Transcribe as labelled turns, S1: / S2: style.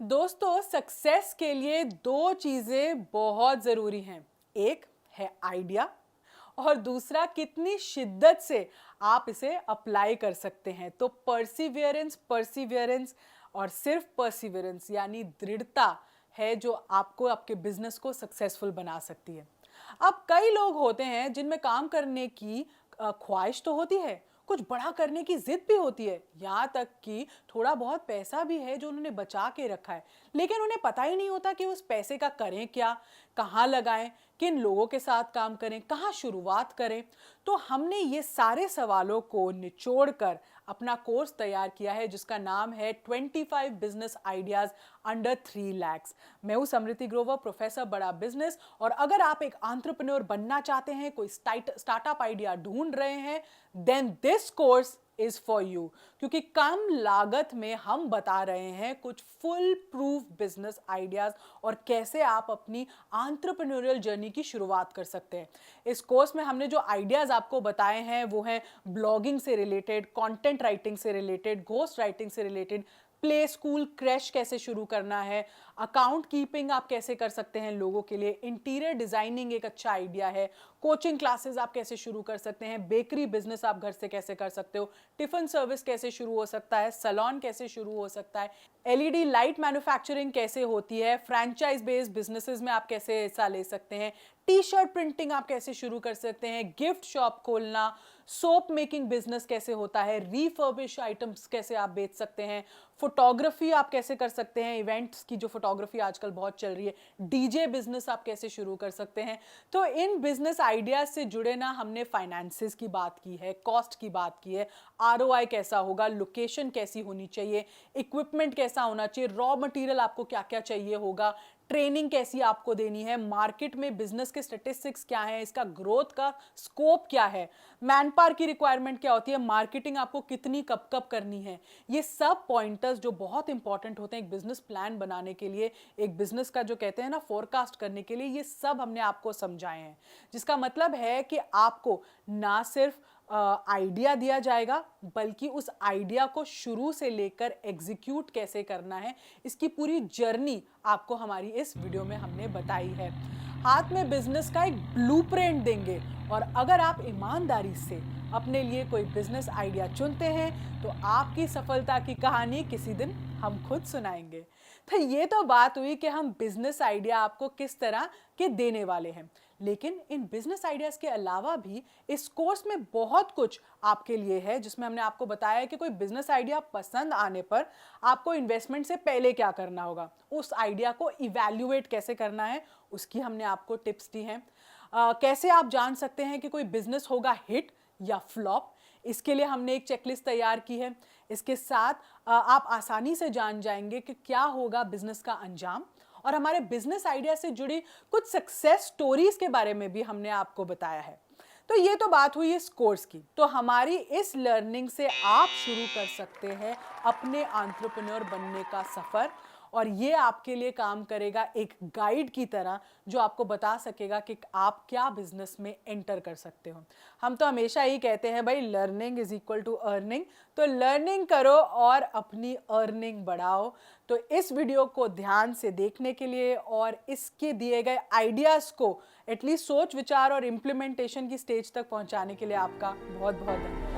S1: दोस्तों, सक्सेस के लिए दो चीजें बहुत जरूरी हैं। एक है आइडिया और दूसरा कितनी शिद्दत से आप इसे अप्लाई कर सकते हैं। तो परसिवियरेंस परसिवियरेंस और सिर्फ परसिवियरेंस यानी दृढ़ता है जो आपको आपके बिजनेस को सक्सेसफुल बना सकती है। अब कई लोग होते हैं जिनमें काम करने की ख्वाहिश तो होती है, कुछ बड़ा करने की जिद भी होती है, यहाँ तक कि थोड़ा बहुत पैसा भी है जो उन्होंने बचा के रखा है, लेकिन उन्हें पता ही नहीं होता कि उस पैसे का करें क्या, कहाँ लगाएं, किन लोगों के साथ काम करें, कहाँ शुरुआत करें। तो हमने ये सारे सवालों को निचोड़ कर अपना कोर्स तैयार किया है जिसका नाम है 25 बिजनेस आइडियाज अंडर 3 lakhs। मैं हूं समृति ग्रोवर, प्रोफेसर बड़ा बिजनेस। और अगर आप एक एंटरप्रेन्योर बनना चाहते हैं, कोई स्टार्टअप आइडिया ढूंढ रहे हैं, then this course is for you. क्योंकि कम लागत में हम बता रहे हैं कुछ फुल प्रूफ बिजनेस आइडियाज और कैसे आप अपनी एंटरप्रेन्योरियल जर्नी की शुरुआत कर सकते हैं। इस कोर्स में हमने जो आइडियाज आपको बताए हैं वो हैं ब्लॉगिंग से रिलेटेड, कंटेंट राइटिंग से रिलेटेड, घोस्ट राइटिंग से रिलेटेड, प्ले स्कूल क्रैश कैसे शुरू करना है, अकाउंट कीपिंग आप कैसे कर सकते हैं लोगों के लिए, इंटीरियर डिजाइनिंग एक अच्छा आइडिया है, कोचिंग क्लासेस आप कैसे शुरू कर सकते हैं, बेकरी बिजनेस आप घर से कैसे कर सकते हो, टिफिन सर्विस कैसे शुरू हो सकता है, सैलून कैसे शुरू हो सकता है, एलईडी लाइट मैन्युफैक्चरिंग कैसे होती है, फ्रैंचाइज बेस्ड बिजनेसेस में आप कैसे हिस्सा ले सकते हैं, टी शर्ट प्रिंटिंग आप कैसे शुरू कर सकते हैं, गिफ्ट शॉप खोलना, सोप मेकिंग बिजनेस कैसे होता है, रीफर्बिश आइटम्स कैसे आप बेच सकते हैं, फोटोग्राफी आप कैसे कर सकते हैं, इवेंट्स की जो फोटोग्राफी आजकल बहुत चल रही है, डीजे बिजनेस आप कैसे शुरू कर सकते हैं। तो इन बिजनेस आइडियाज से जुड़े ना हमने फाइनेंसेस की बात की है, कॉस्ट की बात की है, आरओआई कैसा होगा, लोकेशन कैसी होनी चाहिए, इक्विपमेंट कैसा होना चाहिए, रॉ मटेरियल आपको क्या क्या चाहिए होगा, ट्रेनिंग कैसी आपको देनी है, मार्केट में बिजनेस के स्टैटिस्टिक्स क्या है, इसका ग्रोथ का स्कोप क्या है, मैन पावर की रिक्वायरमेंट क्या होती है, मार्केटिंग आपको कितनी कब कब करनी है। ये सब पॉइंटर्स जो बहुत इंपॉर्टेंट होते हैं एक बिजनेस प्लान बनाने के लिए, एक बिजनेस का जो कहते हैं ना फोरकास्ट करने के लिए, ये सब हमने आपको समझाए हैं। जिसका मतलब है कि आपको ना सिर्फ आइडिया दिया जाएगा बल्कि उस आइडिया को शुरू से लेकर एग्जीक्यूट कैसे करना है, इसकी पूरी जर्नी आपको हमारी इस वीडियो में हमने बताई है। हाथ में बिजनेस का एक ब्लूप्रिंट देंगे और अगर आप ईमानदारी से अपने लिए कोई बिजनेस आइडिया चुनते हैं तो आपकी सफलता की कहानी किसी दिन हम खुद सुनाएंगे। तो ये तो बात हुई कि हम बिजनेस आइडिया आपको किस तरह के देने वाले हैं, लेकिन इन बिजनेस आइडियाज के अलावा भी इस कोर्स में बहुत कुछ आपके लिए है जिसमें हमने आपको बताया है कि कोई बिजनेस आइडिया पसंद आने पर आपको इन्वेस्टमेंट से पहले क्या करना होगा, उस आइडिया को इवैल्यूएट कैसे करना है, उसकी हमने आपको टिप्स दी हैं। कैसे आप जान सकते हैं कि कोई बिजनेस होगा हिट या फ्लॉप, इसके लिए हमने एक चेकलिस्ट तैयार की है। इसके साथ आप आसानी से जान जाएंगे कि क्या होगा बिजनेस का अंजाम, और हमारे बिजनेस आइडिया से जुड़ी कुछ सक्सेस स्टोरीज के बारे में भी हमने आपको बताया है। तो ये तो बात हुई इस कोर्स की। तो हमारी इस लर्निंग से आप शुरू कर सकते हैं अपने एंटरप्रेन्योर बनने का सफर, और ये आपके लिए काम करेगा एक गाइड की तरह जो आपको बता सकेगा कि आप क्या बिजनेस में एंटर कर सकते हो। हम तो हमेशा ही कहते हैं भाई learning is equal to earning, तो लर्निंग करो और अपनी अर्निंग बढ़ाओ। तो इस वीडियो को ध्यान से देखने के लिए और इसके दिए गए आइडियाज़ को एटलीस्ट सोच विचार और इम्प्लीमेंटेशन की स्टेज तक पहुंचाने के लिए आपका बहुत बहुत धन्यवाद।